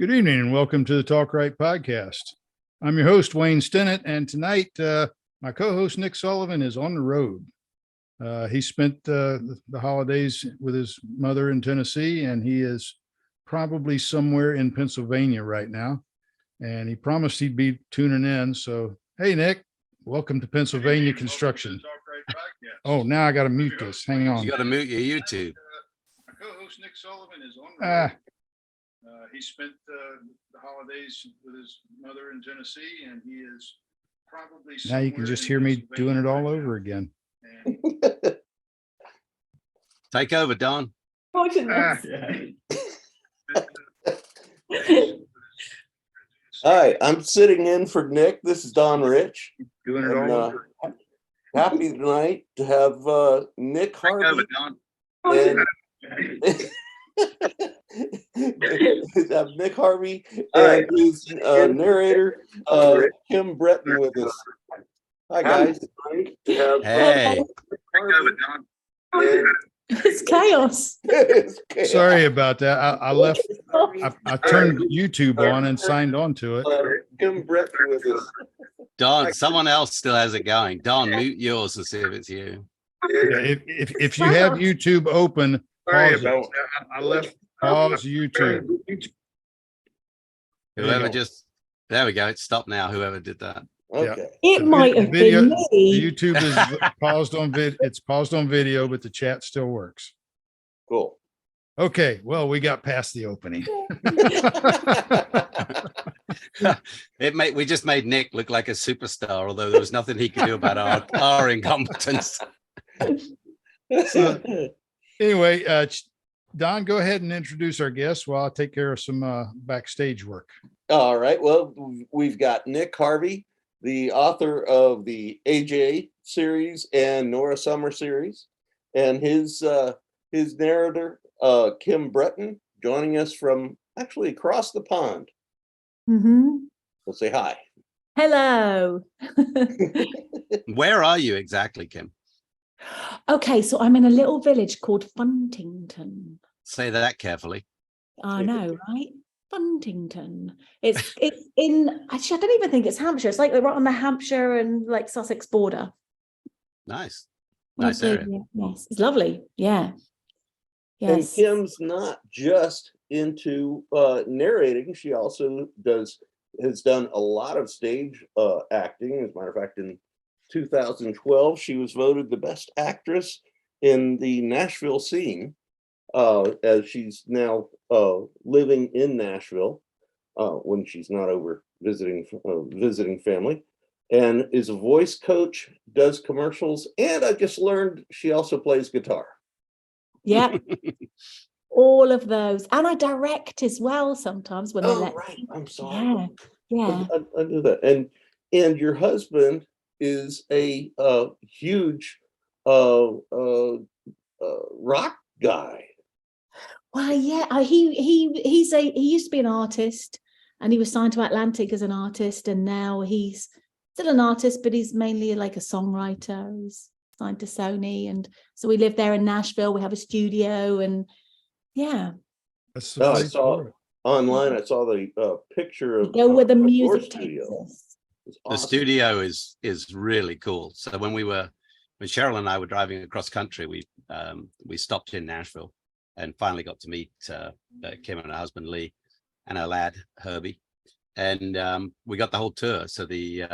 Good evening and welcome to the TalkWrite podcast. I'm your host, Wayne Stinnett, and tonight my co-host, Nick Sullivan, is on the road. He spent the holidays with his mother in Tennessee, and he is probably somewhere in Pennsylvania right now. And he promised he'd be tuning in. So, hey, Nick, welcome to Pennsylvania Construction. Oh, now I got to mute this. Hang on. You got to mute your YouTube. My co-host, Nick Sullivan, is on the road. He spent the holidays with his mother in Tennessee, and he is probably now you can just hear me doing it all over again. Take over, Don. Hi, I'm sitting in for Nick. This is Don Rich. Doing it all over. Happy tonight to have Nick Harvey. Take over, Don. Have Nick Harvey and his narrator, Kim Bretton, with us. Hi, guys. Hey. It's chaos. Sorry about that. I left. I turned YouTube on and signed on to it. Kim Bretton with us. Don, someone else still has it going. Don, mute yours and see if it's you. Yeah, if you have YouTube open, pause it. I left. Pause YouTube. Whoever just, there we go. It's stopped now. Whoever did that. Okay. It might have been me. YouTube is paused on it's paused on video, but the chat still works. Cool. Okay, well, we got past the opening. We just made Nick look like a superstar, although there was nothing he could do about our incompetence. So, anyway, Don, go ahead and introduce our guest while I take care of some backstage work. All right. Well, we've got Nick Harvey, the author of the AJ series and Nora Summer series, and his narrator, Kim Bretton, joining us from actually across the pond. Mm-hmm. We'll say hi. Hello. Where are you exactly, Kim? Okay, so I'm in a little village called Funtington. Say that carefully. I know, right? Funtington. It's in, actually, I don't even think it's Hampshire. It's like right on the Hampshire and like Sussex border. Nice. Nice Okay, area. yes, it's lovely. Yeah. And Yes. Kim's not just into narrating. She also has done a lot of stage acting. As a matter of fact, in 2012, she was voted the best actress in the Nashville scene, as she's now living in Nashville when she's not over visiting family, and is a voice coach, does commercials, and I just learned she also plays guitar. Yeah. All of those. And I direct as well sometimes when they let right. me. I'm sorry. Yeah. I knew that. And your husband is a huge rock guy. Well, yeah, he used to be an artist, and he was signed to Atlantic as an artist, and now he's still an artist, but he's mainly like a songwriter. He's signed to Sony, and so we live there in Nashville. We have a studio, and yeah. I saw online. I saw the picture of Go where the music takes studio. us. The studio is really cool. So when Cheryl and I were driving across country, we stopped in Nashville and finally got to meet Kim and her husband Lee and her lad Herbie, and we got the whole tour. So the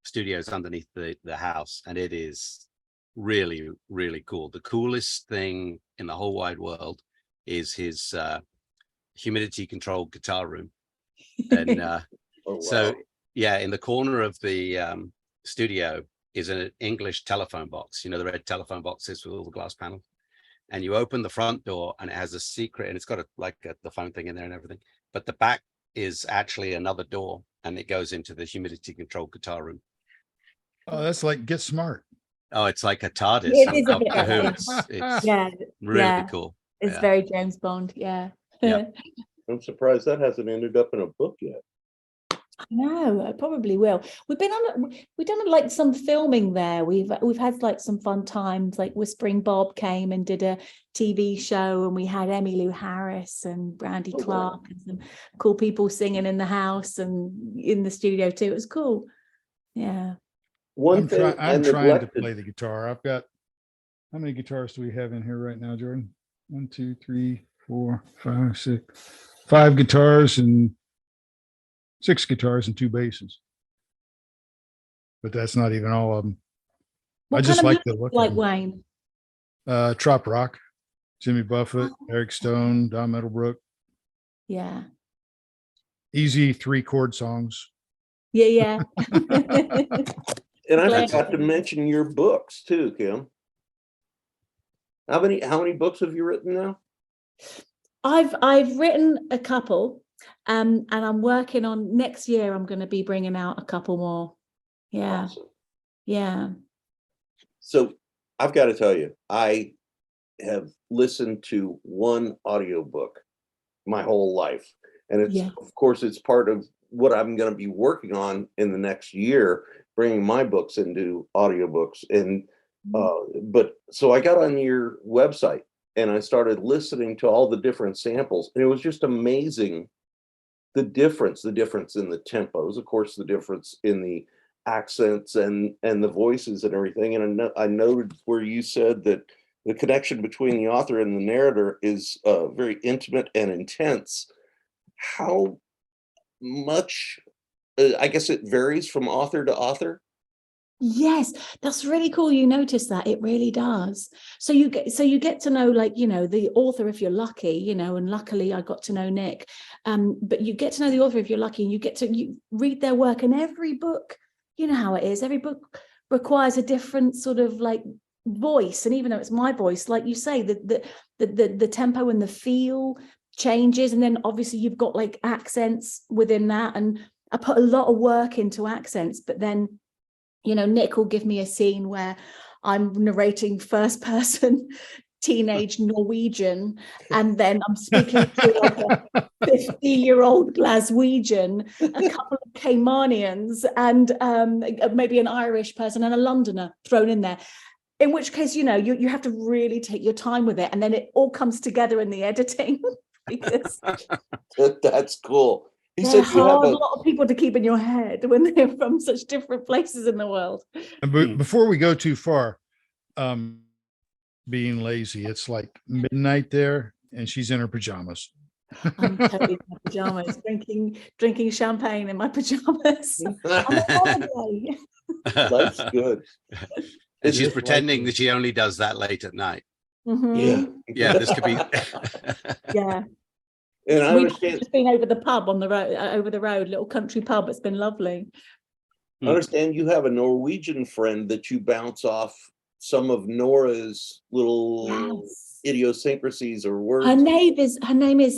studio is underneath the house, and it is really, really cool. The coolest thing in the whole wide world is his humidity controlled guitar room, and Oh, wow. so yeah, in the corner of the studio is an English telephone box, the red telephone boxes with all the glass panels, and you open the front door and it has a secret, and it's got the phone thing in there and everything, but the back is actually another door, and it goes into the humidity controlled guitar room. Oh, that's like Get Smart. Oh, it's like a TARDIS. It is a bit Doctor Who. like It's Yeah, really cool. it's Yeah. very James Bond. Yeah. Yeah. I'm surprised that hasn't ended up in a book yet. No, I probably will. We've done like some filming there. We've had like some fun times. Like Whispering Bob came and did a TV show, and we had Emmylou Harris and Brandy Oh, wow. Clark and some cool people singing in the house and in the studio too. It was cool. Yeah. One thing I I'm trying to neglected. play the guitar. I've got, how many guitars do we have in here right now, Jordan? 1, 2, 3, 4, 5, 6, 5 guitars and 6 guitars and 2 basses. But that's not even all of them. I What just kind of like the look like of them. Wayne? Trop rock, Jimmy Buffett, Eric Stone, Don Middlebrook, Yeah. easy 3-chord songs. Yeah. And I Glad- forgot to mention your books too, Kim. How many books have you written now? I've written a couple, and I'm working on next year. I'm going to be bringing out a couple more. Yeah. Awesome. Yeah. So I've got to tell you, I have listened to one audiobook my whole life. And it's, Yeah. of course, it's part of what I'm going to be working on in the next year, bringing my books into audiobooks. And, but so I got on your website and I started listening to all the different samples, and it was just amazing. The difference in the tempos, of course, the difference in the accents and the voices and everything. And I noted where you said that the connection between the author and the narrator is very intimate and intense. How much? I guess it varies from author to author. Yes, that's really cool. You notice that it really does. So you get to know, like, the author if you're lucky, and luckily I got to know Nick. But you get to know the author if you're lucky, and you read their work, and every book, you know how it is. Every book requires a different sort of like voice, and even though it's my voice, like you say, the tempo and the feel changes, and then obviously you've got like accents within that, and I put a lot of work into accents, but then Nick will give me a scene where I'm narrating first person teenage Norwegian, and then I'm speaking to like a 50-year-old Glaswegian, a couple of Caymanians, and maybe an Irish person and a Londoner thrown in there. In which case, you have to really take your time with it, and then it all comes together in the editing. Because That's cool. He they're said you have hard a lot of people to keep in your head when they're from such different places in the world. And before we go too far, being lazy, it's like midnight there and she's in her pajamas. I'm totally in my pajamas, drinking champagne in my pajamas. I'm on holiday. That's good. And she's Just pretending like that she only does that late at night. Mhm. Yeah, this could be. Yeah. And I We've understand. just been over the pub on the road, over the road, little country pub. It's been lovely. I understand you have a Norwegian friend that you bounce off some of Nora's little Yes. idiosyncrasies or words. Her name is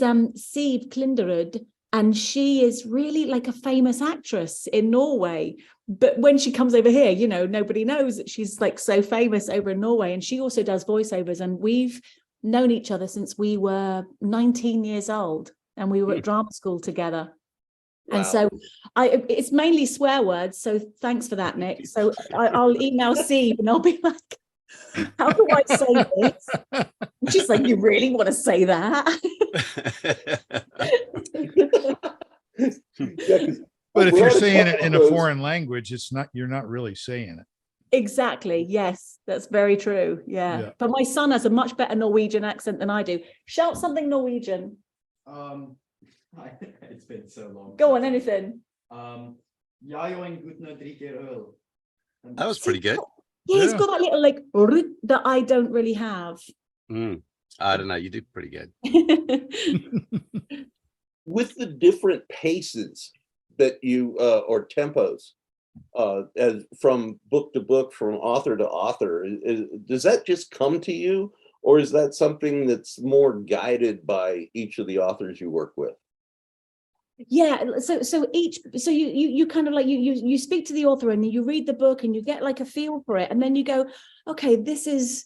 Siv Klinderud, and she is really like a famous actress in Norway. But when she comes over here, nobody knows that she's like so famous over in Norway. And she also does voiceovers, and we've known each other since we were 19 years old, and we were at drama school together. Wow. And so it's mainly swear words. So thanks for that, Nick. So I'll email Siv and I'll be like, how do I say this? And she's like, you really want to say that? But if you're saying it in a foreign language, you're not really saying it. Exactly. Yes, that's very true. Yeah. But my son has a much better Norwegian accent than I do. Shout something Norwegian. It's been so long. Go on, anything. Jeg og en gutten drikker øl. That was pretty good. Yeah, he's got that little like that I don't really have. I don't know. You do pretty good. With the different paces that you or tempos as from book to book, from author to author, does that just come to you, or is that something that's more guided by each of the authors you work with? Yeah, so you kind of like you speak to the author and you read the book and you get like a feel for it, and then you go, okay, this is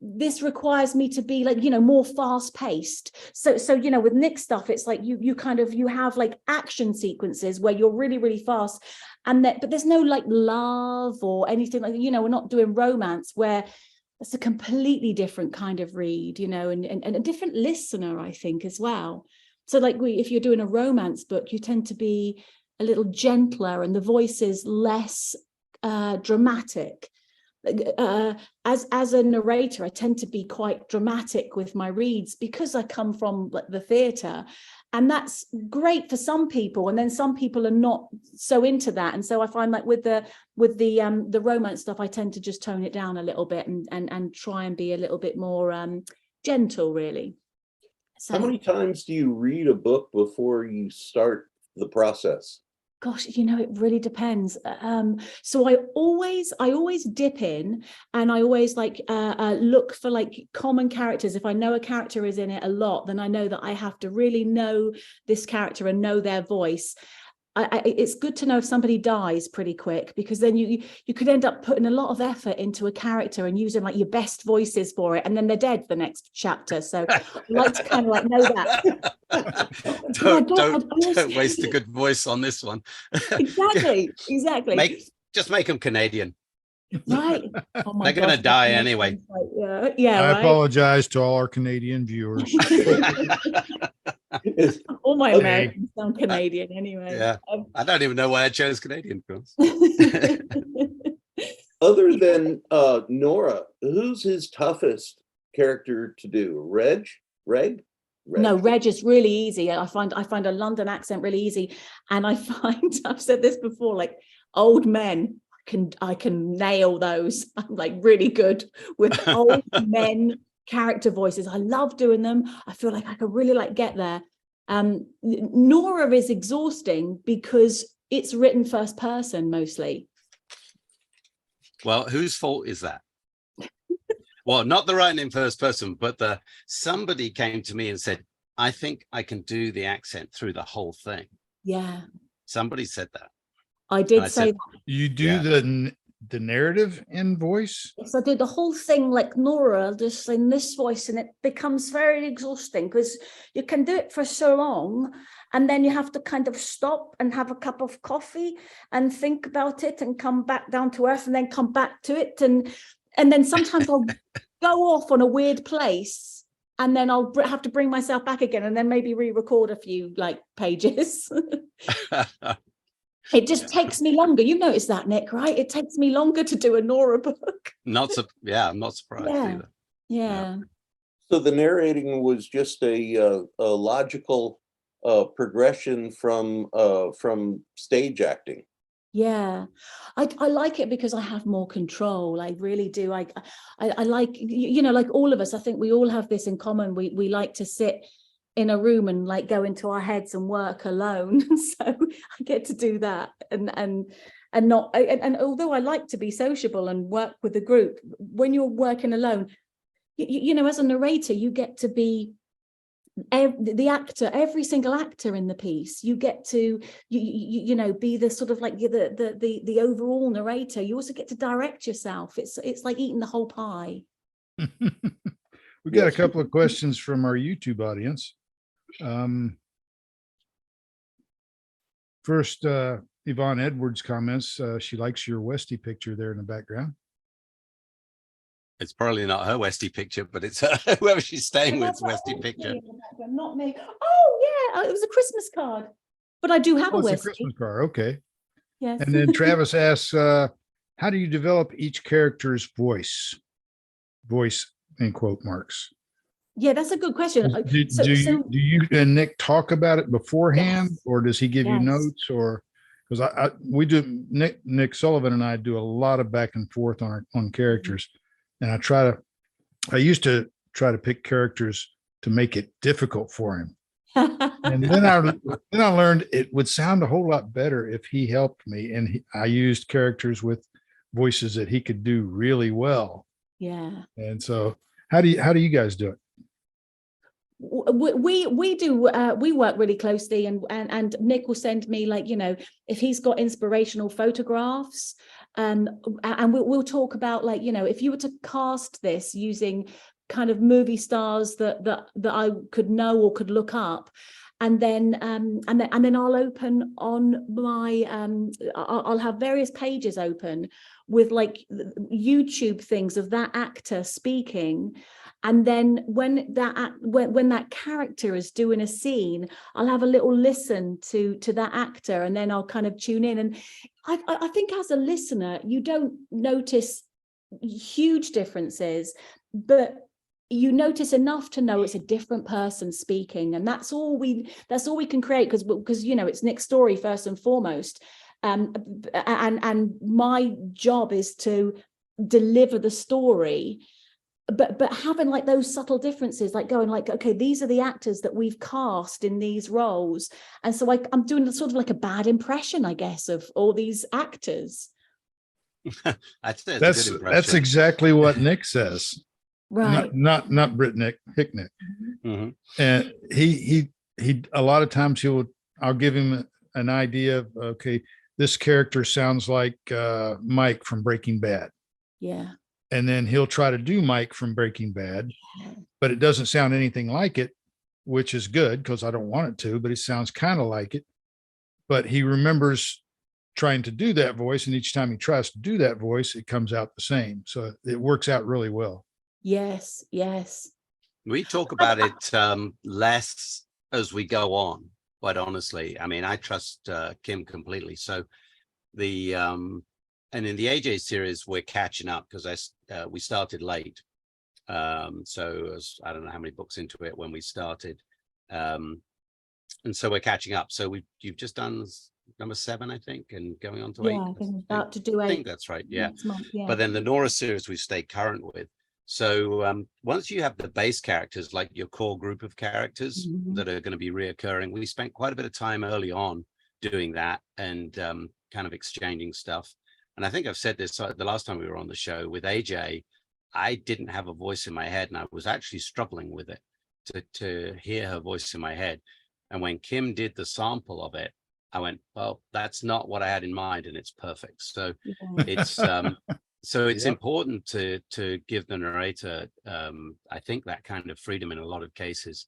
this requires me to be like, more fast paced. So, with Nick's stuff, it's like you have like action sequences where you're really, really fast. But there's no like love or anything like, we're not doing romance where it's a completely different kind of read, and a different listener, I think, as well. So like if you're doing a romance book, you tend to be a little gentler and the voice is less dramatic. As a narrator, I tend to be quite dramatic with my reads because I come from like the theatre, and that's great for some people, and then some people are not so into that. And so I find like with the romance stuff, I tend to just tone it down a little bit and try and be a little bit more gentle, really. So, how many times do you read a book before you start the process? Gosh, it really depends. So I always dip in, and I always like look for like common characters. If I know a character is in it a lot, then I know that I have to really know this character and know their voice. It's good to know if somebody dies pretty quick, because then you could end up putting a lot of effort into a character and using like your best voices for it, and then they're dead the next chapter. So I like to kind of like know that. Don't waste a good voice on this one. Exactly. Just make them Canadian. Right. Oh my They're going to die anyway. Yeah. I right? apologize to all our Canadian viewers. All my Americans sound Canadian anyway. Yeah. I don't even know why I chose Canadian films. Other than Nora, who's his toughest character to do? Reg? No, Reg is really easy. I find a London accent really easy, and I find I've said this before, like old men, I can nail those. I'm like really good with old men character voices. I love doing them. I feel like I could really like get there. Nora is exhausting because it's written first person mostly. Well, whose fault is that? Well, not the writing in first person, but somebody came to me and said, I think I can do the accent through the whole thing. Yeah. Somebody said that. I did say that. You do the narrative in voice? So I did the whole thing like Nora, just in this voice, and it becomes very exhausting because you can do it for so long, and then you have to kind of stop and have a cup of coffee and think about it and come back down to earth and then come back to it. And then sometimes I'll go off on a weird place, and then I'll have to bring myself back again, and then maybe re-record a few like pages. It just takes me longer. You noticed that, Nick, right? It takes me longer to do a Nora book. I'm not surprised either. Yeah. So the narrating was just a logical progression from stage acting. Yeah, I like it because I have more control. I really do. I like, like all of us, I think we all have this in common. We like to sit in a room and like go into our heads and work alone. So I get to do that, and although I like to be sociable and work with a group, when you're working alone, as a narrator, you get to be the actor, every single actor in the piece. You get to be the sort of like the overall narrator. You also get to direct yourself. It's like eating the whole pie. We got a couple of questions from our YouTube audience. First, Yvonne Edwards comments, she likes your Westie picture there in the background. It's probably not her Westie picture, but it's whoever she's staying with Westie picture. Not me. Oh yeah, it was a Christmas card, but I do have a Westie. It's a Christmas card. Okay. Yes. And then Travis asks, how do you develop each character's voice in quote marks? Yeah, that's a good question. Do you and Nick talk about it beforehand, Yes. or does he give you notes? Or because we do, Nick Sullivan and I do a lot of back and forth on characters, and I used to try to pick characters to make it difficult for him, and then I learned it would sound a whole lot better if he helped me, and I used characters with voices that he could do really well. Yeah. And so, how do you guys do it? We work really closely, and Nick will send me, like, if he's got inspirational photographs, and we'll talk about, like, you know, if you were to cast this using kind of movie stars that I could know or could look up, and then I'll open on my I'll have various pages open with like YouTube things of that actor speaking. And then when that character is doing a scene, I'll have a little listen to that actor, and then I'll kind of tune in. And I think as a listener, you don't notice huge differences, but you notice enough to know it's a different person speaking, and that's all we can create, because you know, it's Nick's story first and foremost. And my job is to deliver the story, but having like those subtle differences, like going like, okay, these are the actors that we've cast in these roles, and so I'm doing sort of like a bad impression, I guess, of all these actors. That's exactly what Nick says. Right. Not Brit Nick, Nick. Mhm. And he a lot of times I'll give him an idea of, okay, this character sounds like Mike from Breaking Bad. Yeah. And then he'll try to do Mike from Breaking Bad, but it doesn't sound anything like it, which is good because I don't want it to, but it sounds kind of like it. But he remembers trying to do that voice, and each time he tries to do that voice, it comes out the same. So it works out really well. Yes. We talk about it less as we go on, quite honestly. I mean, I trust Kim completely. So and in the AJ series, we're catching up because we started late. So I don't know how many books into it when we started. And so we're catching up. So you've just done number 7, I think, and going on to 8. I think I'm about to do 8. I think that's right. Yeah. Next month, yeah. But then the Nora series we've stayed current with. So once you have the base characters, like your core group of characters that are going to be reoccurring, we spent quite a bit of time early on doing that and kind of exchanging stuff. And I think I've said this the last time we were on the show with AJ, I didn't have a voice in my head, and I was actually struggling with it to hear her voice in my head. And when Kim did the sample of it, I went, well, that's not what I had in mind, and it's perfect. So it's it's important to give the narrator, I think, that kind of freedom in a lot of cases.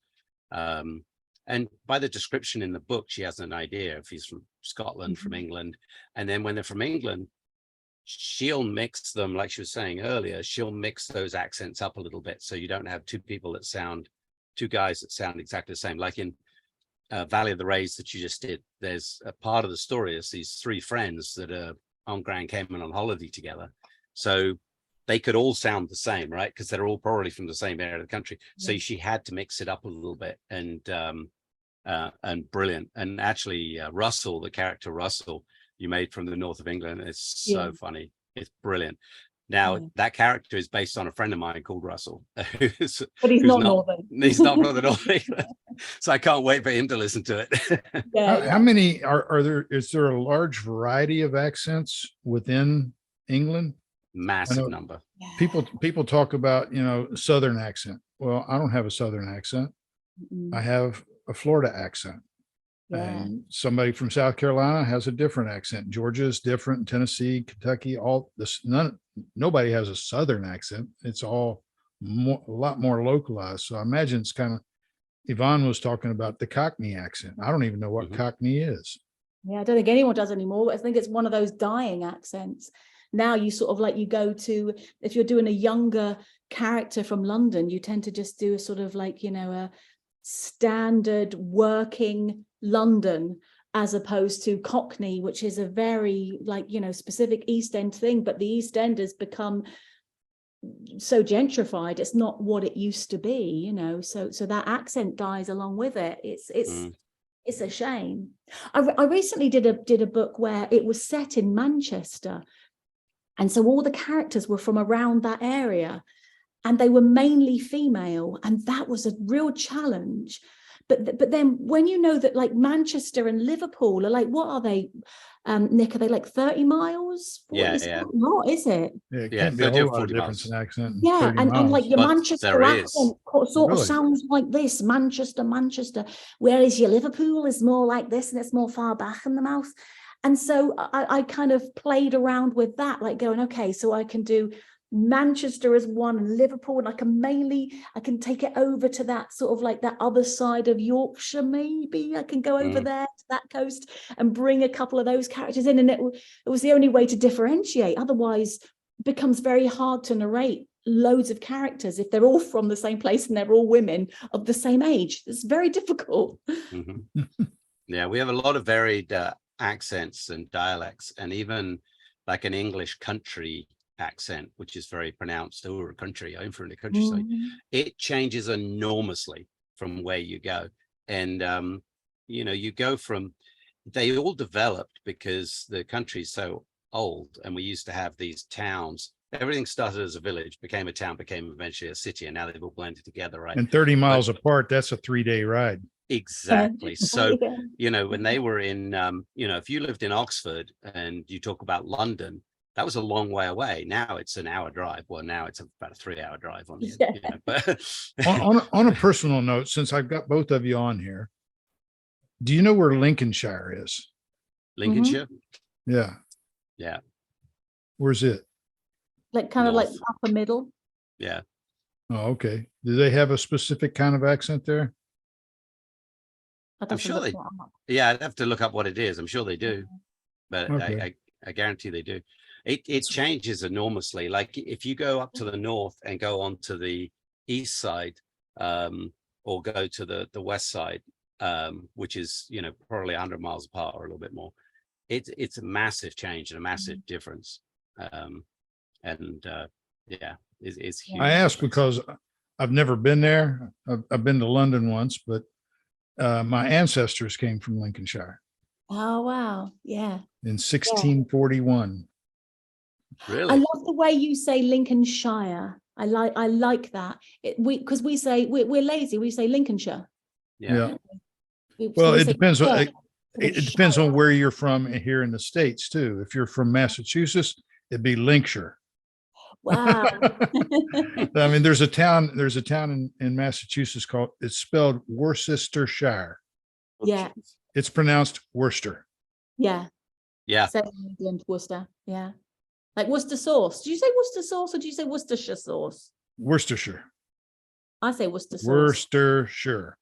And by the description in the book, she has an idea if he's from Scotland, from England. And then when they're from England, she'll mix them, like she was saying earlier, she'll mix those accents up a little bit. So you don't have two guys that sound exactly the same. Like in Valley of the Rays that you just did, there's a part of the story is these 3 friends that are on Grand Cayman on holiday together. So they could all sound the same, right? Because they're all probably from the same area of the country. So she had to mix it up a little bit, and brilliant. And actually, Russell, the character Russell, you made from the north of England, it's so funny. It's brilliant. Now, that character is based on a friend of mine called Russell. But he's not Northern. He's not from the North of England. So I can't wait for him to listen to it. How many are there? Is there a large variety of accents within England? Massive number. People talk about, Southern accent. Well, I don't have a Southern accent. I have a Florida accent. And somebody from South Carolina has a different accent. Georgia is different. Tennessee, Kentucky, all this. Nobody has a Southern accent. It's all a lot more localized. So I imagine it's kind of. Yvonne was talking about the Cockney accent. I don't even know what Cockney is. Yeah, I don't think anyone does anymore. I think it's one of those dying accents. Now you sort of like, you go to, if you're doing a younger character from London, you tend to just do a sort of like, a standard working London, as opposed to Cockney, which is a very specific East End thing. But the East End has become so gentrified. It's not what it used to be, so that accent dies along with it. It's a shame. I recently did a book where it was set in Manchester, and so all the characters were from around that area, and they were mainly female, and that was a real challenge. But then when you know that like Manchester and Liverpool are like, what are they, Nick? Are they like 30 miles? Yeah. Not, is it? Yeah, it can't be a whole lot of difference in accent. Yeah, and like your Manchester accent sort of Really? sounds like this, Manchester, whereas your Liverpool is more like this, and it's more far back in the mouth. And so I kind of played around with that, like going, okay, so I can do Manchester as one and Liverpool, and I can take it over to that sort of like that other side of Yorkshire. Maybe I can go over there to that coast and bring a couple of those characters in. And it was the only way to differentiate. Otherwise, it becomes very hard to narrate loads of characters if they're all from the same place and they're all women of the same age. It's very difficult. Yeah, we have a lot of varied accents and dialects, and even like an English country accent, which is very pronounced. Oh, country, I'm from the countryside. It changes enormously from where you go. And you know, you go from, they all developed because the country's so old, and we used to have these towns. Everything started as a village, became a town, became eventually a city, and now they've all blended together, right? And 30 miles apart, that's a 3-day ride. Exactly. So, you know, when they were in, you know, if you lived in Oxford and you talk about London, that was a long way away. Now it's an hour drive. Well, now it's about a 3-hour drive on you. Yeah. You know, but On a personal note, since I've got both of you on here, do you know where Lincolnshire is? Lincolnshire. Yeah. Yeah. Where's it? Like kind of like North. upper middle. Yeah. Oh, okay. Do they have a specific kind of accent there? I'm sure they, yeah, I'd have to look up what it is. I'm sure they do, but Okay. I guarantee they do. It changes enormously. Like if you go up to the north and go on to the east side, or go to the west side, which is, you know, probably 100 miles apart or a little bit more, it's a massive change and a massive difference. Yeah, it's huge. I asked because I've never been there. I've been to London once, but my ancestors came from Lincolnshire Oh, wow. Yeah. in 1641. Really? I love the way you say Lincolnshire. I like that. Because we say we're lazy. We say Lincolnshire. Yeah. So Well, we it say depends on Shire. it depends on where you're from here in the States too. If you're from Massachusetts, it'd be Linkshire. Wow. I mean, there's a town in Massachusetts called, it's spelled Worcestershire. Yeah. It's pronounced Worcester. Yeah. Yeah. Same in England, Worcester. Yeah. Like Worcester sauce. Do you say Worcester sauce or do you say Worcestershire sauce? Worcestershire. I say Worcester sauce. Worcestershire.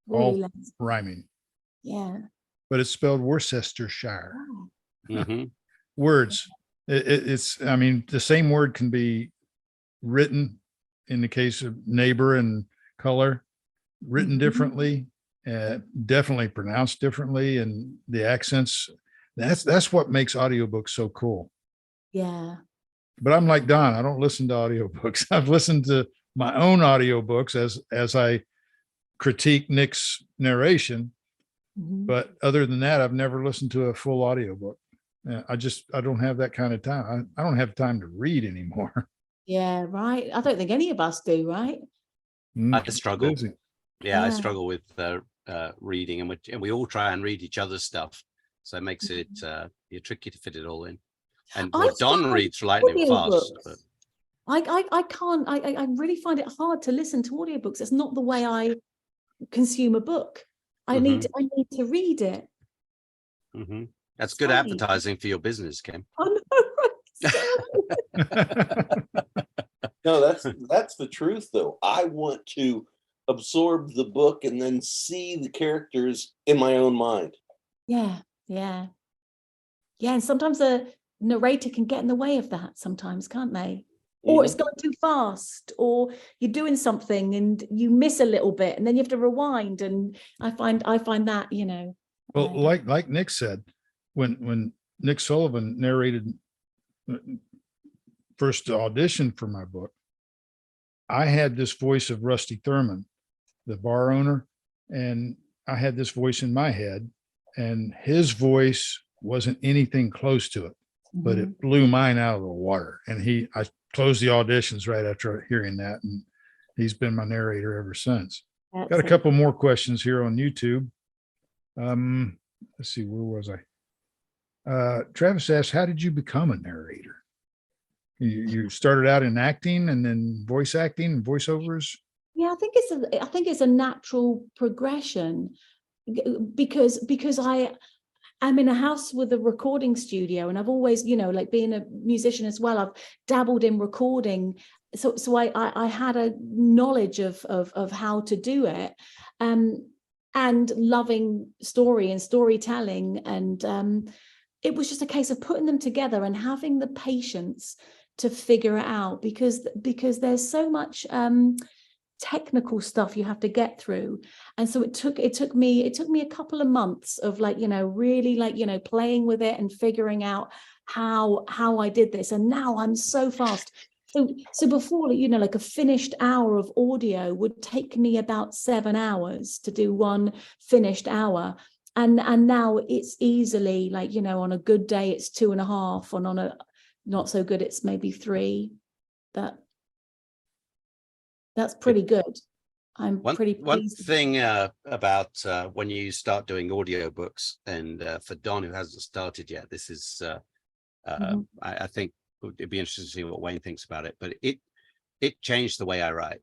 Really All lazy. rhyming. Yeah. But it's spelled Worcestershire. Mm-hmm. Words. It's, I mean, the same word can be written in the case of neighbor and color, written differently, definitely pronounced differently, and the accents. That's what makes audiobooks so cool. Yeah. But I'm like Don, I don't listen to audiobooks. I've listened to my own audiobooks as I critique Nick's narration. But other than that, I've never listened to a full audiobook. I don't have that kind of time. I don't have time to read anymore. Yeah, right. I don't think any of us do, right? I struggle. Busy. Yeah, I struggle with reading, and we all try and read each other's stuff, so it makes it you're tricky to fit it all in. And well, Don reads lightning fast, but I can't. I really find it hard to listen to audiobooks. It's not the way I consume a book. I need to read it. That's good advertising for your business, Kim. Oh no, No, that's the truth though. I want to absorb the book and then see the characters in my own mind. Yeah. And sometimes the narrator can get in the way of that sometimes, can't they? Or it's going too fast, or you're doing something and you miss a little bit and then you have to rewind. And I find that, you know. Well, like Nick said, when Nick Sullivan narrated first audition for my book, I had this voice of Rusty Thurman, the bar owner, and I had this voice in my head, and his voice wasn't anything close to it, but it blew mine out of the water. And I closed the auditions right after hearing that, and he's been my narrator ever since. Got a couple more questions here on YouTube. Let's see, where was I? Travis asked, how did you become a narrator? You started out in acting and then voice acting and voiceovers? Yeah, I think it's a natural progression because I'm in a house with a recording studio, and I've always, like being a musician as well, I've dabbled in recording. So I had a knowledge of how to do it, and loving story and storytelling. And it was just a case of putting them together and having the patience to figure it out, because there's so much technical stuff you have to get through. And so it took me a couple of months of really playing with it and figuring out how I did this. And now I'm so fast. So before, like a finished hour of audio would take me about 7 hours to do one finished hour. And now it's easily on a good day, it's 2.5, and on a not so good, it's maybe 3. That's pretty good. I'm pretty pleased. One thing about when you start doing audiobooks, and for Don, who hasn't started yet, this is, I think it'd be interesting to see what Wayne thinks about it, but it changed the way I write.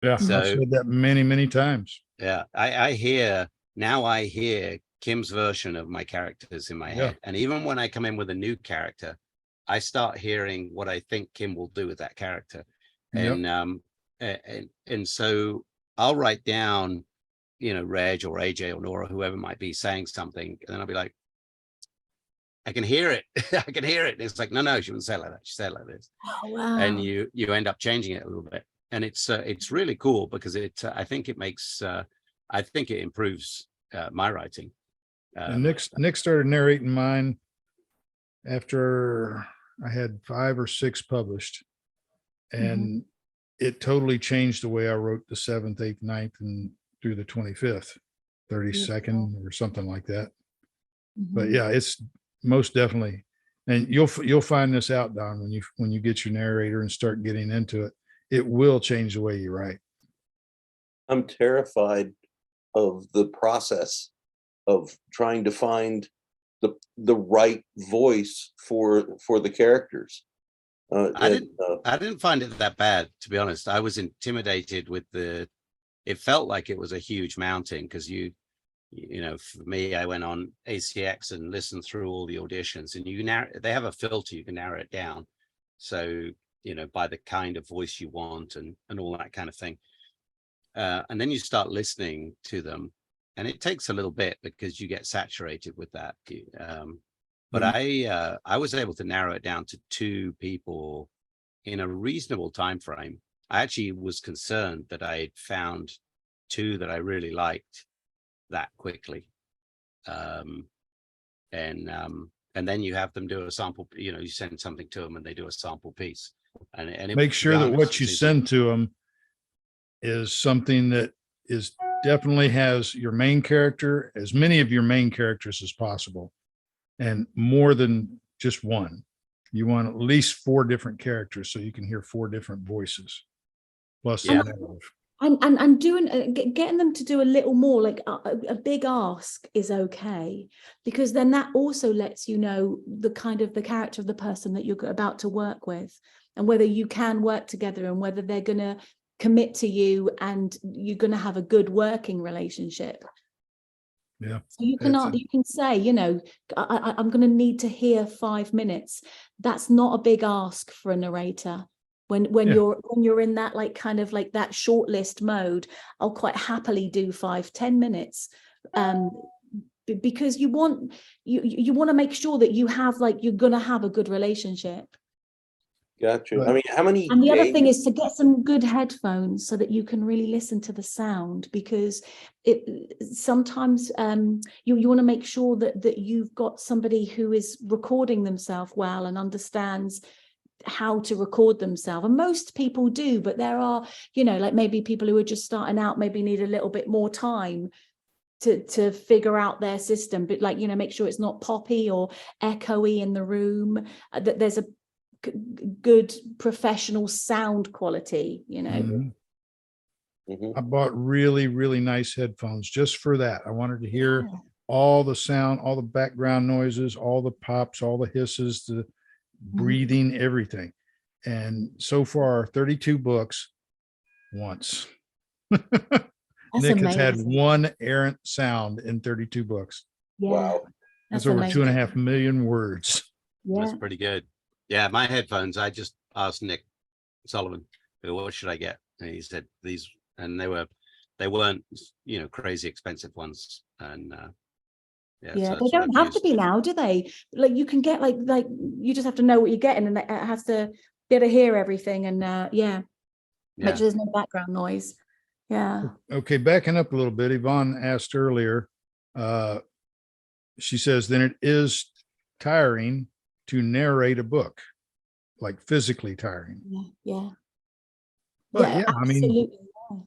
Yeah, So, I've said that many, many times. Yeah, I hear Kim's version of my characters in my head. And even when I come in with a new character, I start hearing what I think Kim will do with that character. And so I'll write down, Reg or AJ or Nora, whoever might be saying something, and then I'll be like, I can hear it. I can hear it. And it's like, no, she wouldn't say it like that. She said it like this. Oh, wow. And you end up changing it a little bit. And it's really cool, because I think it makes, I think it improves my writing. And Nick started narrating mine after I had 5 or 6 published, and it totally changed the way I wrote the 7th, 8th, 9th, and through the 25th, 32nd or something like that. But yeah, it's most definitely, and you'll find this out, Don, when you get your narrator and start getting into it, it will change the way you write. I'm terrified of the process of trying to find the right voice for the characters. I didn't find it that bad, to be honest. I was intimidated with it felt like it was a huge mountain, because for me, I went on ACX and listened through all the auditions, and they have a filter, you can narrow it down. So, by the kind of voice you want and all that kind of thing. And then you start listening to them, and it takes a little bit because you get saturated with that. But I was able to narrow it down to 2 people in a reasonable time frame. I actually was concerned that I had found 2 that I really liked that quickly. And then you have them do a sample, you send something to them and they do a sample piece. And it make sure that what you send to them is something that is definitely has your main character, as many of your main characters as possible, and more than just one. You want at least 4 different characters, so you can hear 4 different voices plus the narrative. And doing getting them to do a little more, like a big ask is okay, because then that also lets you know the kind of the character of the person that you're about to work with, and whether you can work together, and whether they're going to commit to you and you're going to have a good working relationship. Yeah. So you can say, I'm going to need to hear 5 minutes. That's not a big ask for a narrator. When you're in that kind of that shortlist mode, I'll quite happily do 5-10 minutes, because you want to make sure that you have you're going to have a good relationship. Gotcha. I mean, how many? And the other thing is to get some good headphones so that you can really listen to the sound, because sometimes you want to make sure that you've got somebody who is recording themselves well and understands how to record themselves. And most people do, but there are, maybe people who are just starting out maybe need a little bit more time to figure out their system, but make sure it's not poppy or echoey in the room, that there's a good professional sound quality. I bought really, really nice headphones just for that. I wanted to hear all the sound, all the background noises, all the pops, all the hisses, the breathing, everything. And so far, 32 books once. Nick has had one errant sound in 32 books. Yeah. Wow. That's That's over amazing. 2.5 million words. Yeah. That's pretty good. Yeah, my headphones, I just asked Nick Sullivan, what should I get? And he said these, and they weren't, crazy expensive ones. And yeah, Yeah, so they that's what don't I've have to used. be now, do they? Like you can get like you just have to know what you're getting, and it has to be able to hear everything, and make Yeah. sure there's no background noise. Yeah. Okay, backing up a little bit, Yvonne asked earlier, she says, then it is tiring to narrate a book, like physically tiring. Yeah. But Yeah, yeah, I mean, absolutely.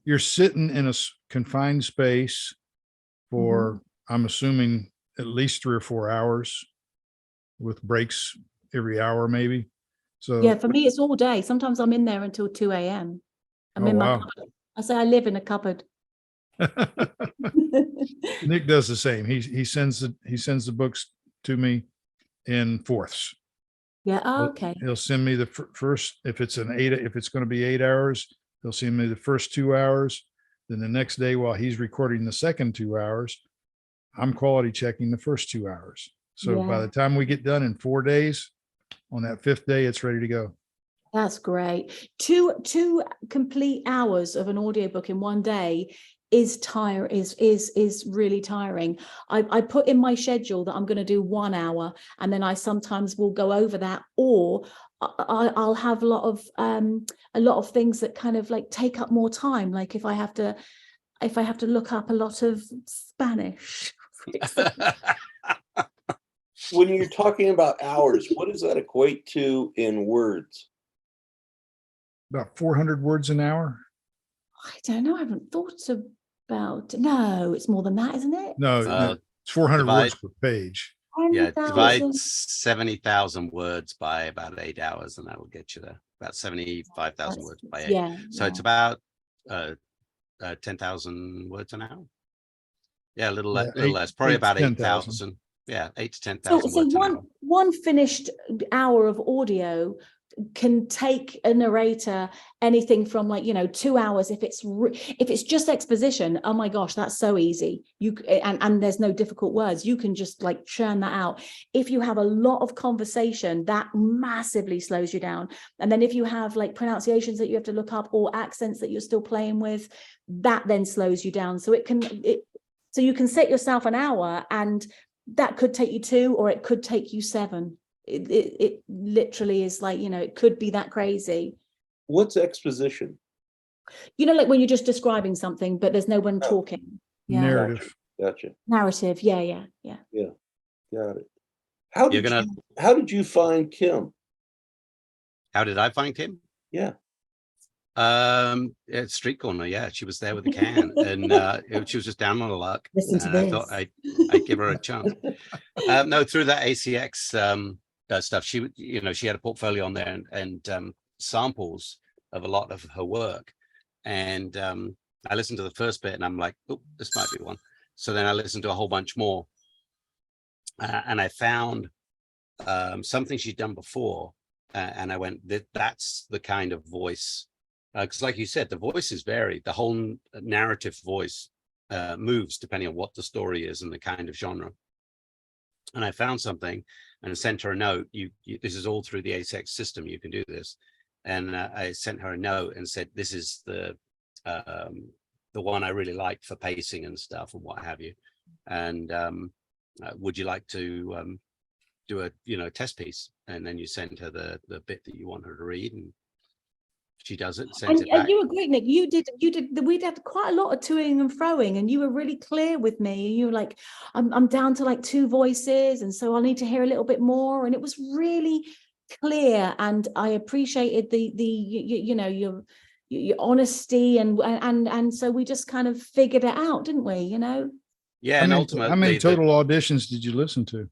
you're sitting in a confined space for, I'm assuming, at least 3 or 4 hours with breaks every hour, maybe. So, Yeah, for me, it's all day. Sometimes I'm in there until 2 a.m. I'm oh, in my wow. cupboard. I say I live in a cupboard. Nick does the same. He sends the books to me in fourths. Yeah. Oh, okay. He'll send me the first, if it's going to be 8 hours, he'll send me the first 2 hours. Then the next day, while he's recording the second 2 hours, I'm quality checking the first 2 hours. So by Yeah. the time we get done in 4 days, on that 5th day, it's ready to go. That's great. Two complete hours of an audiobook in one day is really tiring. I put in my schedule that I'm going to do 1 hour, and then I sometimes will go over that, or I'll have a lot of things that kind of like take up more time. Like if I have to look up a lot of Spanish. For example. When you're talking about hours, what does that equate to in words? About 400 words an hour. I don't know. I haven't thought about. No, it's more than that, isn't it? No, it's 400 words per page. Yeah, 10,000. divide 70,000 words by about 8 hours, and that will get you there. About 75,000 words by 8. Yeah. So it's about 10,000 words an hour. Yeah, a little less, probably about 8,000. Yeah, 8 to 10,000 So words an hour. one finished hour of audio can take a narrator anything from 2 hours if it's just exposition. Oh my gosh, that's so easy. And there's no difficult words. You can just like churn that out. If you have a lot of conversation, that massively slows you down. And then if you have like pronunciations that you have to look up or accents that you're still playing with, that then slows you down. So so you can set yourself an hour, and that could take you 2, or it could take you 7. It literally is like, it could be that crazy. What's exposition? Like when you're just describing something, but there's no one talking. Yeah. Narrative. Gotcha. Narrative. Yeah. Got it. How did you find Kim? How did I find Kim? Yeah. At street corner. Yeah, she was there with a can, and she was just down on her luck. Listen to and I this. thought I'd give her a chance. No, through that ACX stuff, she had a portfolio on there and samples of a lot of her work, and I listened to the first bit, and I'm like, oh, this might be one. So then I listened to a whole bunch more, and I found something she'd done before, and I went, that's the kind of voice. Because like you said, the voices vary. The whole narrative voice moves depending on what the story is and the kind of genre. And I found something and sent her a note. This is all through the ASX system. You can do this. And I sent her a note and said, this is the one I really like for pacing and stuff and what have you. And would you like to do a test piece? And then you send her the bit that you want her to read, and she does it, sends it back. And you were great, Nick. We did quite a lot of toing and froing, and you were really clear with me. You were like, I'm down to like 2 voices, and so I'll need to hear a little bit more. And it was really clear, and I appreciated your honesty, and so we just kind of figured it out, didn't we? Yeah, and ultimately, how many total auditions did you listen to?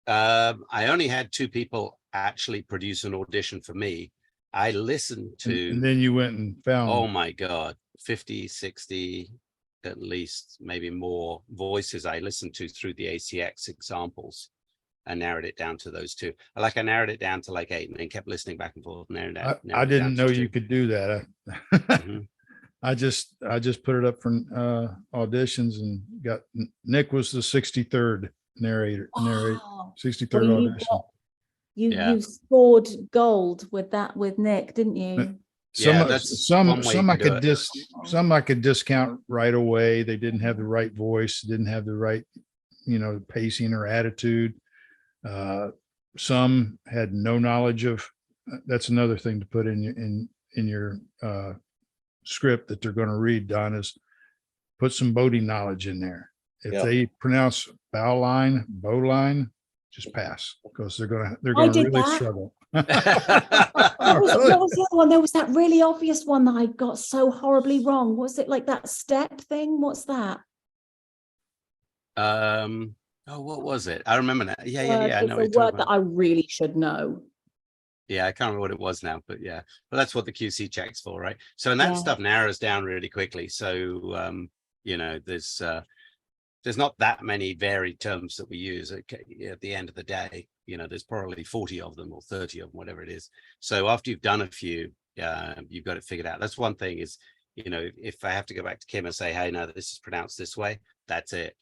I only had 2 people actually produce an audition for me. I listened to, and then you went and found, oh my God, 50, 60, at least, maybe more voices I listened to through the ACX examples, and narrowed it down to those 2. I narrowed it down to like 8, and then kept listening back and forth. I didn't know you could do that. Mm-hmm. I just put it up for auditions and got, Nick was the 63rd narrate Wow. 63rd Well, you audition. got- You Yeah. you scored gold with Nick, didn't you? Yeah, Some that's some one way you some I can do could it. some I could discount right away. They didn't have the right voice, didn't have the right, pacing or attitude. Some had no knowledge of. That's another thing to put in your script that they're going to read, Don, is put some boating knowledge in there. If Yeah. they pronounce bow line, just pass, because they're I gonna did really that. struggle. What was the other one? There was that really obvious one that I got so horribly wrong. Was it like that step thing? What's that? Oh, what was it? I remember now. Yeah. I It's know what a you're word talking that about. I really should know. Yeah, I can't remember what it was now, but yeah. But that's what the QC check's for, right? So, and that Yeah. stuff narrows down really quickly. So, there's not that many varied terms that we use at the end of the day. There's probably 40 of them or 30 of them, whatever it is. So after you've done a few, you've got it figured out. That's one thing is, if I have to go back to Kim and say, hey, no, this is pronounced this way, that's it.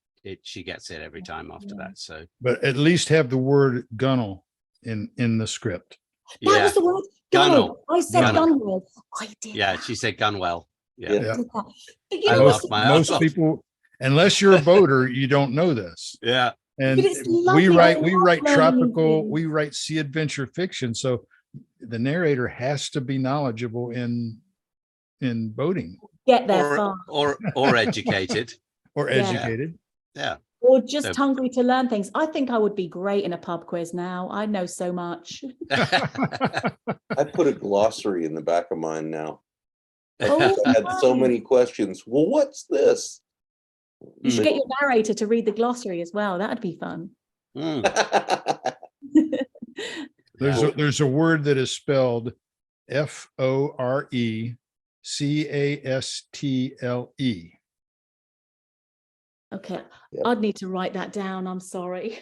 She gets it every time after that. So But at least have the word gunnel in the script. That yeah, was the word. Gunnel. I said Gunnel. Gunwell. I did. yeah, that. she said Gunwell. Yeah. I Yeah. did that. But you I know laughed what's my ass Most off. people, unless you're a boater, you don't know this. Yeah. And But it's lovely. I we love write learning tropical, things. we write sea adventure fiction. So the narrator has to be knowledgeable in boating Get there fast. or educated. or Yeah. educated. Yeah. Or just So- hungry to learn things. I think I would be great in a pub quiz now. I know so much. I put a glossary in the back of mine now. Oh, I had so nice. many questions. Well, what's this? You should get your narrator to read the glossary as well. That'd be fun. Mm. There's a word that is spelled FORECASTLE. Okay. Yep. I'd need to write that down. I'm sorry.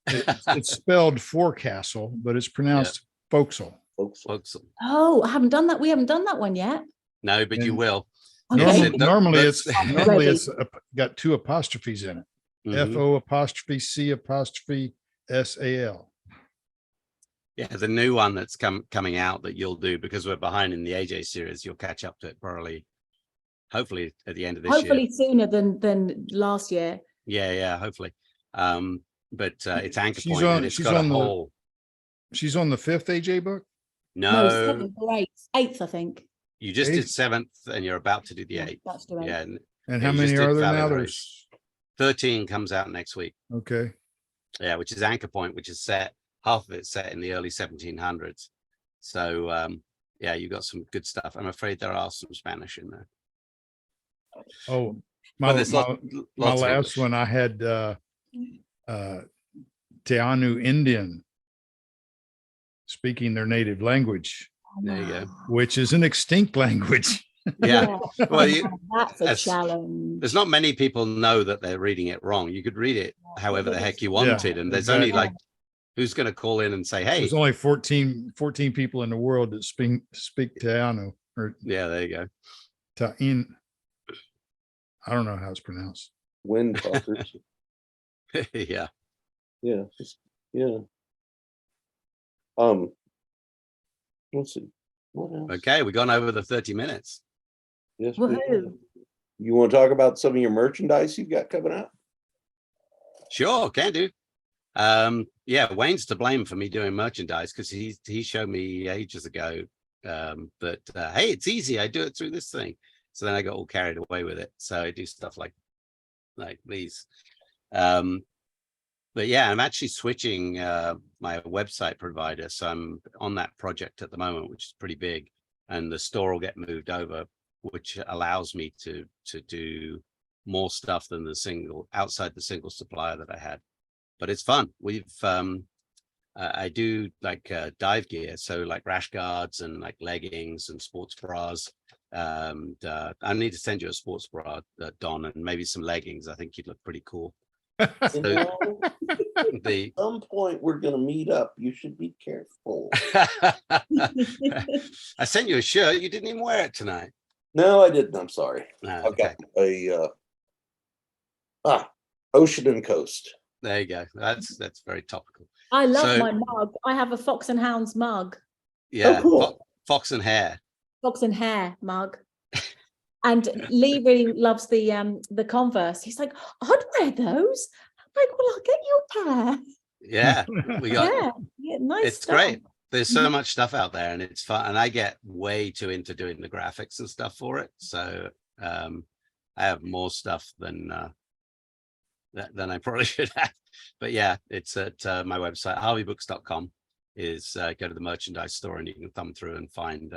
It's spelled forecastle, but it's pronounced forecastle. Folks, Oh, I haven't done that. We haven't done that one yet. No, but you And will. Okay. Yes, Normally that's- normally Ready. it's got two apostrophes in it. Mhm. FO'C''SAL. Yeah, the new one that's coming out that you'll do, because we're behind in the AJ series, you'll catch up to it probably, hopefully at the end of this Hopefully year. sooner than last year. Yeah, hopefully. But it's Anchor She's Point, on- and it's she's got a on the- whole. She's on the 5th AJ book. No, No, 7th or 8th. 8th, I think. you just did 8th? 7th, and you're about to do the 8th. That's the 8th. Yeah, And Yeah, how you many just did are there Valley now? of the There's 13 comes out next week. okay. Yeah, which is Anchor Point, which is half of it's set in the early 1700s. So yeah, you got some good stuff. I'm afraid there are some Spanish in there. Oh, But my there's lots of last English. one I had Teanu Indian speaking their native language, There you go. which is an extinct language. Yeah. Well, That's a that's- challenge. There's not many people know that they're reading it wrong. You could read it however the heck you wanted. And there's only exactly. like, who's going to call in and say, hey, There's only 14 people in the world that speak Teanu or yeah, there you go. Ta'in. I don't know how it's pronounced. wind talkers. Yeah. Yeah. Yeah. Let's see. What else? Okay. We've gone over the 30 minutes. Yes, we have. Woohoo. You want to talk about some of your merchandise you've got coming out? Sure. Can do. Yeah. Wayne's to blame for me doing merchandise because he showed me ages ago that, hey, it's easy. I do it through this thing. So then I got all carried away with it. So I do stuff like these. But yeah, I'm actually switching my website provider. So I'm on that project at the moment, which is pretty big, and the store will get moved over, which allows me to do more stuff than outside the single supplier that I had. But it's fun. I do like dive gear, so like rash guards and like leggings and sports bras. And I need to send you a sports bra, Don, and maybe some leggings. I think you'd look pretty cool. You know, The at some point we're going to meet up. You should be careful. I sent you a shirt. You didn't even wear it tonight. No, I didn't. I'm sorry. No, I've got a Ocean and Coast. There you go. That's very topical. I love So- my mug. I have a Fox and Hounds mug, Yeah, cool. Fox and Hare. Fox and Hare mug. And Lee really loves the Converse. He's like, I'd wear those. I'm like, well, I'll get you a pair. Yeah, we got. Yeah, nice. It's stuff. great. There's so Mhm. much stuff out there, and it's fun. And I get way too into doing the graphics and stuff for it. So I have more stuff than I probably should have. But yeah, it's at my website, harveybooks.com. Is go to the merchandise store and you can thumb through and find.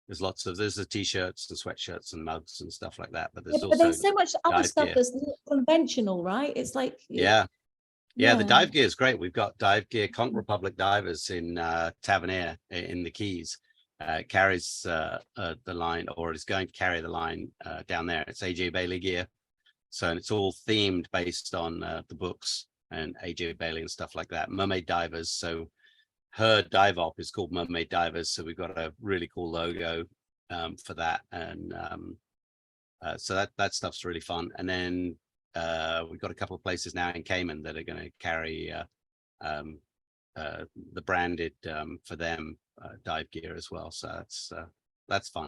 There's the t-shirts and sweatshirts and mugs and stuff like that. But there's Yeah, also but there's so much other dive stuff gear. that's not conventional, right? It's like Yeah, the dive gear is great. We've got dive gear. Conch Republic Divers in Tavernier in the Keys carries the line, or is going to carry the line down there. It's AJ Bailey gear, so and it's all themed based on the books and AJ Bailey and stuff like that. Mermaid Divers, so her dive op is called Mermaid Divers, so we've got a really cool logo for that, and so that stuff's really fun. And then we've got a couple of places now in Cayman that are going to carry the branded for them dive gear as well. So that's fun.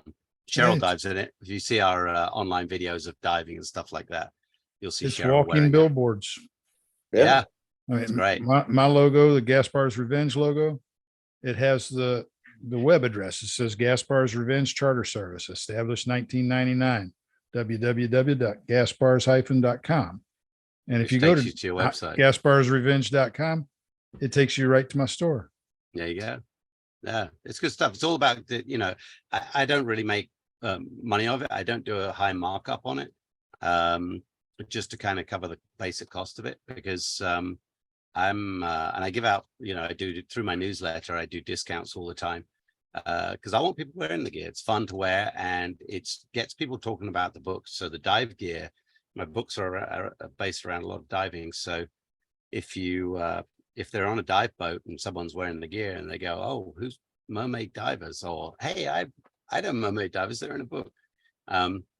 Cheryl Nice. dives in it. If you see our online videos of diving and stuff like that, you'll see It's Cheryl walking wearing it. billboards. Yeah, I mean, It's great. My logo, the Gaspar's Revenge logo, it has the web address. It says Gaspar's Revenge Charter Service, established 1999, www.gaspars-.com. And if Which you go takes to you to your website. gasparsrevenge.com, it takes you right to my store. There you go. Yeah, it's good stuff. It's all about I don't really make money of it. I don't do a high markup on it, just to kind of cover the basic cost of it, because and I give out, I do through my newsletter, I do discounts all the time because I want people wearing the gear. It's fun to wear, and it gets people talking about the books. So the dive gear, my books are based around a lot of diving. So if they're on a dive boat and someone's wearing the gear and they go, oh, who's Mermaid Divers? Or, hey, I know Mermaid Divers, they're in a book.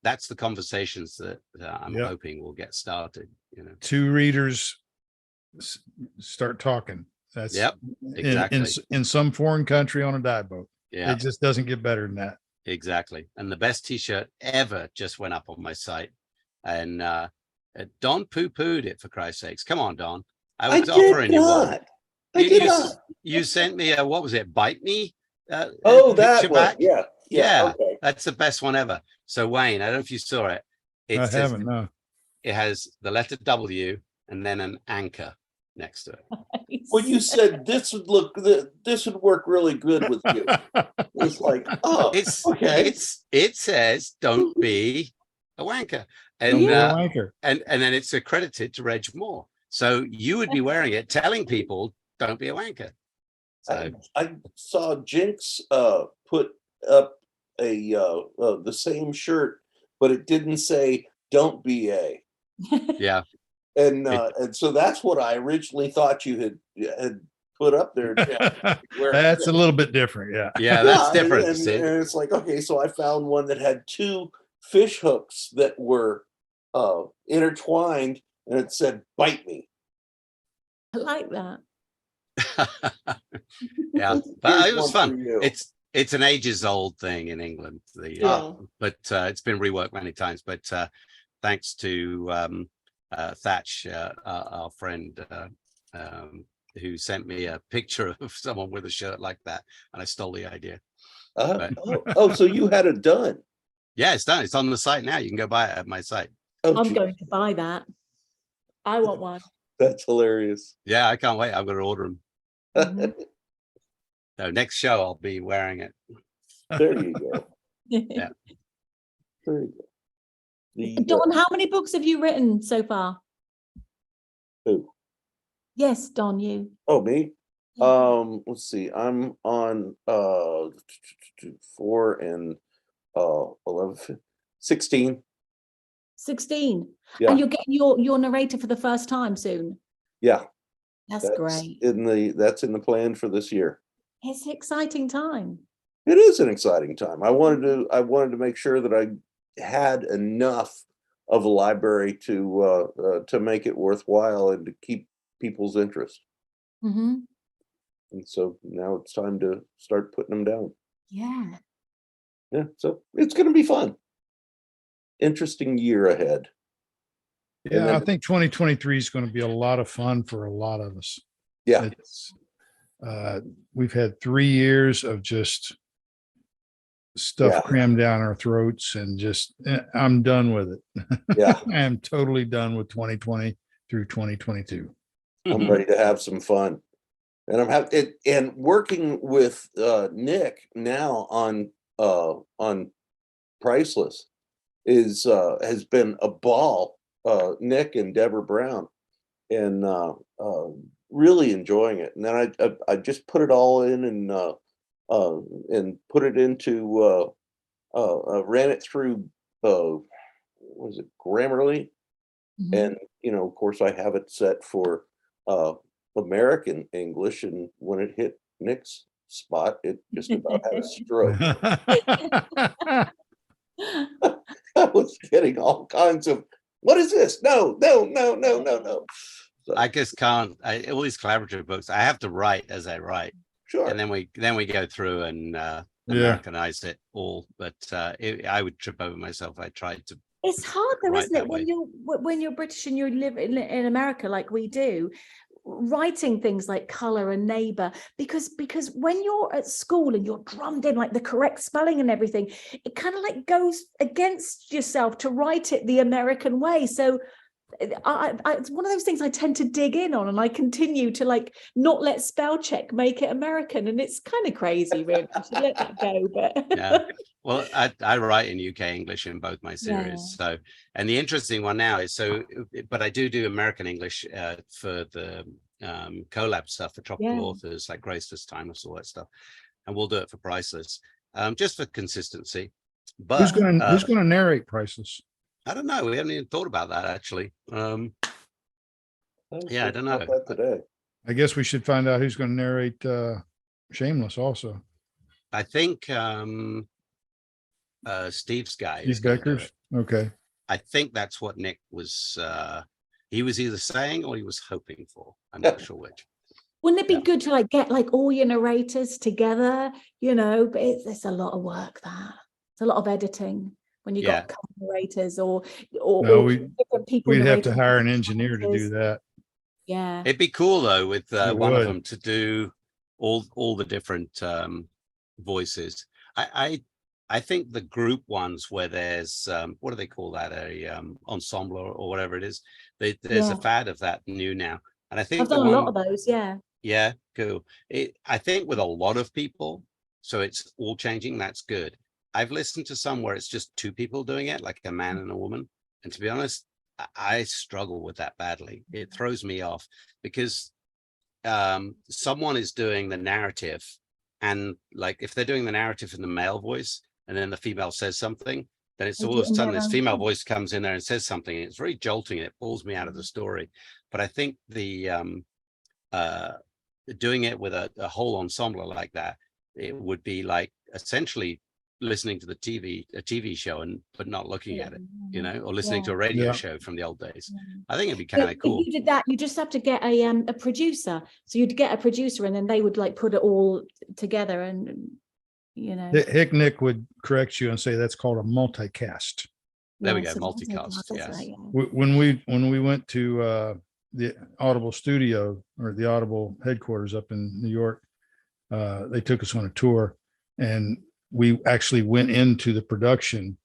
That's the conversations that I'm Yep. hoping will get started. Two readers start talking. That's Yep, exactly. in some foreign country on a dive boat. Yeah, It just doesn't get better than that. exactly. And the best t-shirt ever just went up on my site, and Don poo-pooed it, for Christ's sakes. Come on, Don. I was offering you one. You sent me a, what was it, Bite Me? Oh, that picture one. back? Yeah. Yeah. Okay. That's the best one ever. So Wayne, I don't know if you saw it. It I says, haven't, no. it has the letter W and then an anchor next to it. Well, you said this would work really good with you. It's like, oh, okay. It says, don't be a wanker. And Yeah. Anchor. and then it's accredited to Reg Moore. So you would be wearing it, telling people, don't be a wanker. So I saw Jinx put up the same shirt, but it didn't say "Don't be a." yeah. And so that's what I originally thought you had put up there. That's a little bit different. Yeah. Yeah, that's Yeah, different. And see? it's like, okay, so I found one that had two fish hooks that were intertwined, and it said "Bite me." I like that. Yeah, but Here's it was one for fun. you. It's an ages old thing in England. But it's been reworked many times. But thanks to Thatch, our friend, who sent me a picture of someone with a shirt like that, and I stole the idea. So you had it done. Yeah, it's done. It's on the site now. You can go buy it at my site. Oh, I'm gee, going to buy that. I want one. that's hilarious. Yeah, I can't wait. I'm going to order them. Mhm. So next show, I'll be wearing it. There you go. Yeah. There you go. The, Don, how many books have you written so far? who? Yes, Don, you. Oh, me. Let's see. I'm on 4 and 11, 16. 16. Yeah. And you're getting your narrator for the first time soon. Yeah, That's great. that's in the plan for this year. It's an exciting time. It is an exciting time. I wanted to make sure that I had enough of a library to make it worthwhile and to keep people's interest. Mm-hmm. And so now it's time to start putting them down. Yeah. Yeah, so it's going to be fun. Interesting year ahead. Yeah, then- I think 2023 is going to be a lot of fun for a lot of us. Yeah, It's, we've had 3 years of just stuff Yeah. crammed down our throats, and just I'm done with it. yeah. I am totally done with 2020 through 2022. I'm ready to have some fun. And I'm happy and working with Nick now on Priceless has been a ball. Nick and Deborah Brown, and really enjoying it. And then I just put it all in and put it into ran it through what was it, Grammarly, Mhm. and of course I have it set for American English, and when it hit Nick's spot, it just about had a stroke. I was getting all kinds of, what is this? No. So, I just can't. All these collaborative books, I have to write as I write, sure. and then we go through and Americanize it all. But I would trip over myself if I tried to. It's hard though, Right isn't it, that way. when you're British and you live in America like we do, writing things like color and neighbor, because when you're at school and you're drummed in like the correct spelling and everything, it kind of like goes against yourself to write it the American way. So it's one of those things I tend to dig in on, and I continue to like not let spell check make it American, and it's kind of crazy, really. I should let that go, but Yeah. Well, I write in UK English in both my series. Yeah. So, and the interesting one now is but I do American English for the collab stuff for tropical Yeah. authors like Graceless, Timeless, all that stuff, and we'll do it for Priceless, just for consistency. But who's going to narrate Priceless? I don't know. We haven't even thought about that actually. Yeah, I don't know. That today. I guess we should find out who's going to narrate Shameless also. I think Steve's guy. is Steve gonna do Beckers. it. Okay. I think that's what Nick was. He was either saying or he was hoping for. I'm not sure which. wouldn't it be Yeah. good to like get like all your narrators together, but it's a lot of work. It's a lot of editing when you Yeah. got narrators or No, different people. We'd have to narrating hire an different engineer to do voices. that. Yeah. It'd be cool though with It one of would. them to do all the different voices. I think the group ones where there's what do they call that, a ensemble or whatever it is. There's a Yeah. fad of that new now, and I think I've the done a lot one. of those. Yeah. Yeah, cool. I think with a lot of people, so it's all changing. That's good. I've listened to some where it's just 2 people doing it, like a man and a woman. And to be honest, I struggle with that badly. It throws me off because someone is doing the narrative, and like if they're doing the narrative in the male voice and then the female says something, then it's They all do of it a in sudden their this own female thing. voice comes in there and says something. It's very jolting. It pulls me out of the story. But I think the doing it with a whole ensemble like that, it would be like essentially listening to a TV show but not looking at it, or listening to a radio Yeah. show from the old days. Yeah. I think it'd be But kind of cool. if you did that, you just have to get a producer. So you'd get a producer, and then they would like put it all together, and Hick Nick would correct you and say that's called a multicast. There we Yeah, go, so multicast, that's yes. right, yeah. When we went to the Audible studio, or the Audible headquarters up in New York, they took us on a tour, and we actually went into the production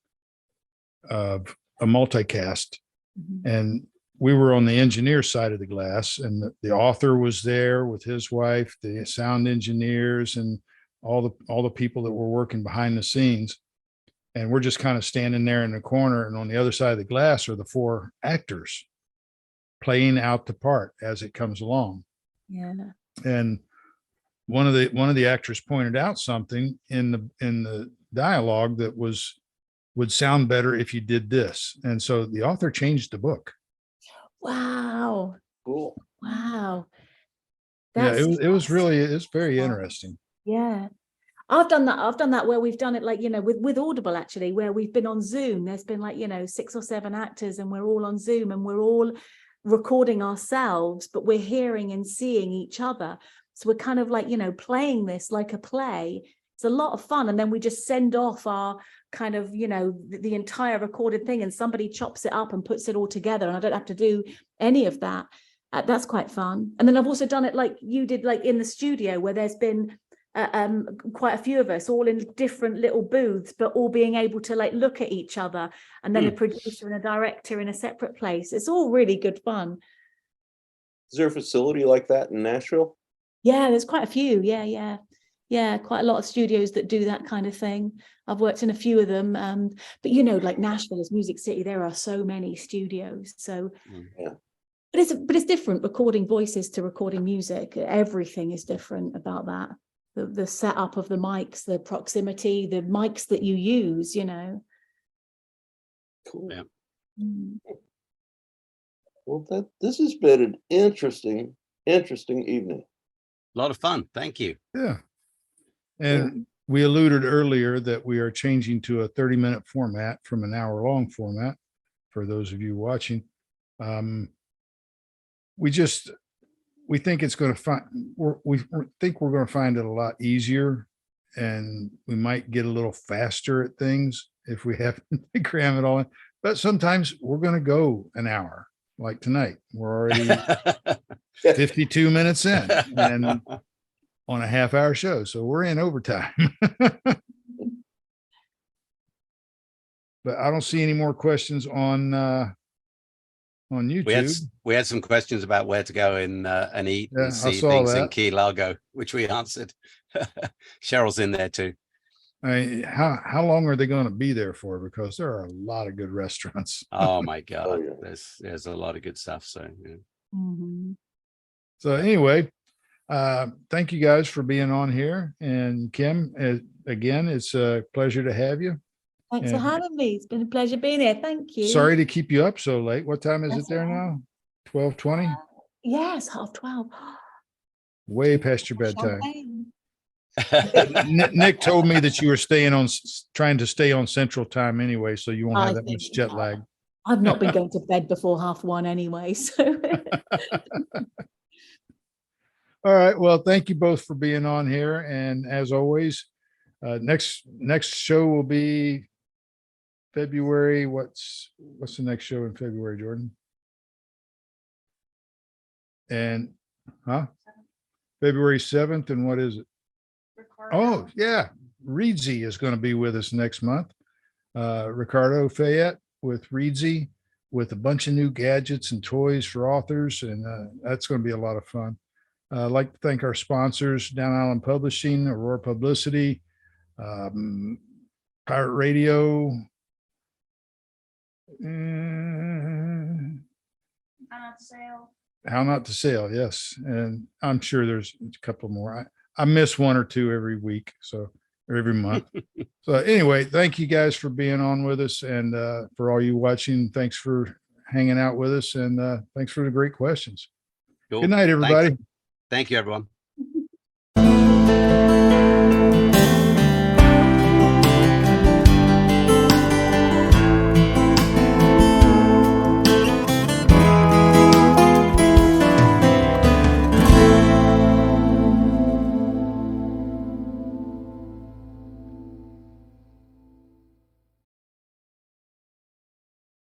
of a multicast, Mhm. and we were on the engineer side of the glass, and the author was there with his wife, the sound engineers, and all the people that were working behind the scenes. And we're just kind of standing there in the corner, and on the other side of the glass are the 4 actors playing out the part as it comes along. Yeah. And one of the actors pointed out something in the dialogue that would sound better if you did this. And so the author changed the book. Wow. Cool. Wow. Yeah, That's it's very interesting. Yeah. I've done that where we've done it like, with Audible, actually, where we've been on Zoom. There's been like, 6 or 7 actors, and we're all on Zoom, and we're all recording ourselves, but we're hearing and seeing each other. So we're kind of like, playing this like a play. It's a lot of fun. And then we just send off our kind of, the entire recorded thing, and somebody chops it up and puts it all together. And I don't have to do any of that. That's quite fun. And then I've also done it like you did, like in the studio, where there's been quite a few of us all in different little booths, but all being able to like look at each other, and then a producer and a director in a separate place. It's all really good fun. Is there a facility like that in Nashville? Yeah, there's quite a few. Yeah, quite a lot of studios that do that kind of thing. I've worked in a few of them, but like Nashville is Music City, there are so many studios. So Yeah. But it's different, recording voices to recording music. Everything is different about that. The setup of the mics, the proximity, the mics that you use, Cool. Yeah. Well, this has been an interesting evening. A lot of fun. Thank you. Yeah. And we alluded earlier that we are changing to a 30-minute format from an hour-long format for those of you watching. We think it's going to find, we think we're going to find it a lot easier, and we might get a little faster at things if we have to cram it all in. But sometimes we're going to go an hour, like tonight. We're already 52 minutes in and on a half-hour show. So we're in overtime. But I don't see any more questions on YouTube. We had some questions about where to go and eat Yeah, and I see saw things in that. Key Largo, which we answered. Cheryl's in there too. I mean, how long are they going to be there for? Because there are a lot of good restaurants. Oh my God. Yeah. There's a lot of good stuff. So yeah. So anyway, thank you guys for being on here. And Kim, again, it's a pleasure to have you. Thanks for And having me. It's been a pleasure being here. Thank you. sorry to keep you up so late. What time is That's it there all right. now? 12:20? Yes, 12:30. Way past your bedtime. Champagne. Nick told me that you were trying to stay on Central Time anyway, so you won't have that much jet lag. I've not been going to bed before 1:30 anyway, so. All right. Well, thank you both for being on here. And as always, next show will be February. What's the next show in February, Jordan? And February 7th. And what is it? Oh, yeah. Reedsy is going to be with us next month. Ricardo Fayette with Reedsy, with a bunch of new gadgets and toys for authors. And that's going to be a lot of fun. I'd like to thank our sponsors, Down Island Publishing, Aurora Publicity, Pirate Radio. How Not to Sail, yes. And I'm sure there's a couple more. I miss one or two every week, or every month. So anyway, thank you guys for being on with us. And for all you watching, thanks for hanging out with us. And thanks for the great questions. Cool. Good night, everybody. Thank you, everyone.